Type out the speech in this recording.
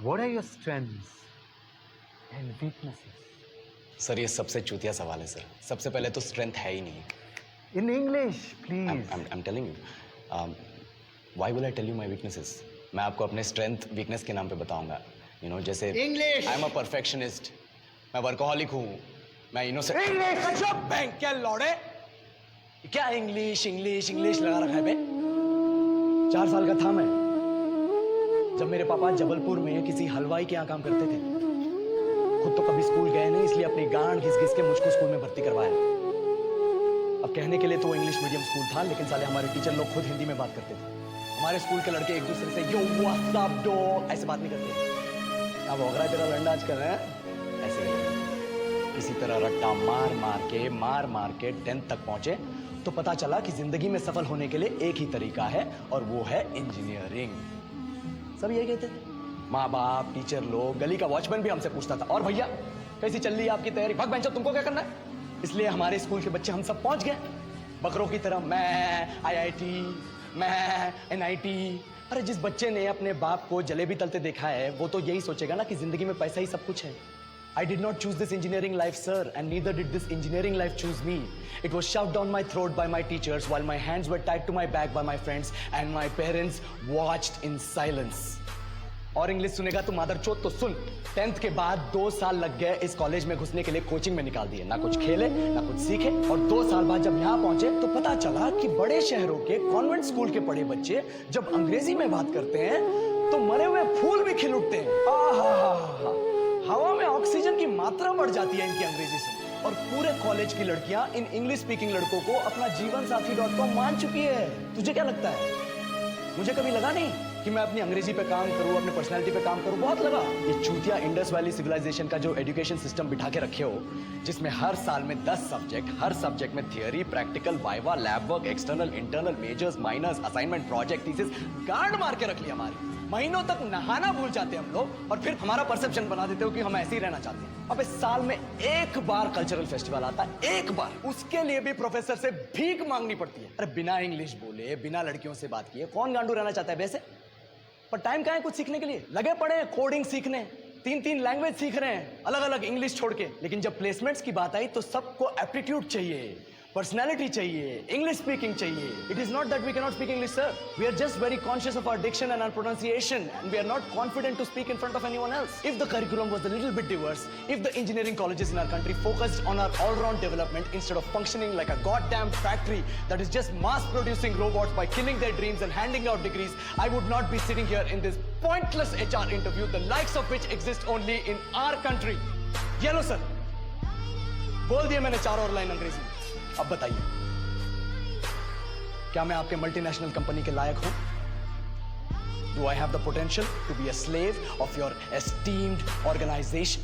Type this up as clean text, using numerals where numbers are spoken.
What are your strengths and weaknesses? Sir ये सबसे चूतिया सवाल है सर. सबसे पहले तो स्ट्रेंथ है ही नहीं. In English, please. I'm telling you. Why will I tell you my weaknesses? मैं आपको अपने स्ट्रेंथ वीकनेस के नाम पे बताऊंगा. You know, जैसे English. I'm a perfectionist. मैं वर्कोहॉलिक हूँ. मैं इनोसेंट. English. अच्छा बैंक क्या लौड़े? क्या इंग्लिश इंग्लिश इंग्लिश लगा रखा है बे? 4 साल का था मैं जब मेरे पापा जबलपुर में किसी हलवाई के यहाँ काम करते थे. खुद तो कभी स्कूल गए नहीं, इसलिए अपनी गांड घिस घिस के मुझको स्कूल में भर्ती करवाया. अब कहने के लिए तो वो इंग्लिश मीडियम स्कूल था, लेकिन साले हमारे टीचर लोग खुद हिंदी में बात करते थे. हमारे स्कूल के लड़के एक दूसरे से यो व्हाट्स अप डॉग ऐसे बात नहीं करते. अब होगा तेरा लंडा आजकल है ऐसे. किसी तरह रट्टा मार मार के 10th तक पहुंचे तो पता चला कि जिंदगी में सफल होने के लिए एक ही तरीका है और वो है इंजीनियरिंग. सब यही कहते थे. माँ बाप, टीचर लोग, गली का वॉचमैन भी हमसे पूछता था, और भैया कैसी चल रही है आपकी तैयारी? भाग बेंचो, तुमको क्या करना है? इसलिए हमारे स्कूल के बच्चे हम सब पहुंच गए बकरों की तरह. मैं IIT, मैं NIT. अरे जिस बच्चे ने अपने बाप को जलेबी तलते देखा है वो तो यही सोचेगा ना कि जिंदगी में पैसा ही सब कुछ है. I did not choose this engineering life, sir, and neither did this engineering life choose me. It was shoved down my throat by my teachers while my hands were tied to my back by my friends and my parents watched in silence. और English सुनेगा तो मादरचोद तो सुन. 10th के बाद 2 साल लग गए इस कॉलेज में घुसने के लिए. कोचिंग में निकाल दिए, ना कुछ खेले ना कुछ सीखे. और 2 साल बाद जब यहाँ पहुंचे तो पता चला कि बड़े शहरों के कॉन्वेंट स्कूल के पढ़े बच्चे जब अंग्रेजी में बात करते हैं तो मरे हुए फूल भी खिल उठते हैं. हवा में ऑक्सीजन की मात्रा बढ़ जाती है इनकी अंग्रेजी से. और पूरे कॉलेज की लड़कियां इन इंग्लिश स्पीकिंग लड़कों को अपना जीवन साथी .com मान चुकी है. तुझे क्या लगता है? मुझे कभी लगा नहीं कि मैं अपनी अंग्रेजी पे काम करूं, अपने पर्सनालिटी पे काम करूं. बहुत लगा. ये चूतिया इंडस वैली सिविलाइजेशन का जो एजुकेशन सिस्टम बिठा के रखे हो, जिसमें हर साल में 10 सब्जेक्ट, हर सब्जेक्ट में theory, practical, viva, lab work, external, internal, majors, minors, assignment, project, thesis, गांड मार के रख लिया. हमारी महीनों तक नहाना भूल जाते हम लोग और फिर हमारा परसेप्शन बना देते हो कि हम ऐसे ही रहना चाहते हैं. अब इस साल में एक बार कल्चरल फेस्टिवल आता है, एक बार. उसके लिए भी प्रोफेसर से भीख मांगनी पड़ती है. अरे बिना इंग्लिश बोले, बिना लड़कियों से बात किए कौन गांडू रहना चाहता है वैसे? पर टाइम कहाँ है कुछ सीखने के लिए? लगे पड़े हैं कोडिंग सीखने, 3 लैंग्वेज सीख रहे हैं अलग अलग इंग्लिश छोड़ के. लेकिन जब प्लेसमेंट्स की बात आई तो सबको एप्टीट्यूड चाहिए, पर्सनैलिटी चाहिए, इंग्लिश स्पीकिंग चाहिए. It is not that we can not speak English, sir. We are just very conscious of our diction and our pronunciation and we are not confident to speak in front of anyone else. If the curriculum was a little bit diverse, if the engineering colleges in our country focused on our all round development instead of functioning like a goddamn factory that is just mass producing robots by killing their dreams and handing out degrees, I would not be sitting here in this pointless HR interview, the likes of which exist only in our country. ये लो sir, बोल दिया मैंने 4 और line अंग्रेजी. अब बताइए, क्या मैं आपके मल्टीनेशनल कंपनी के लायक हूं? Do I have the potential to be a slave of your esteemed organization?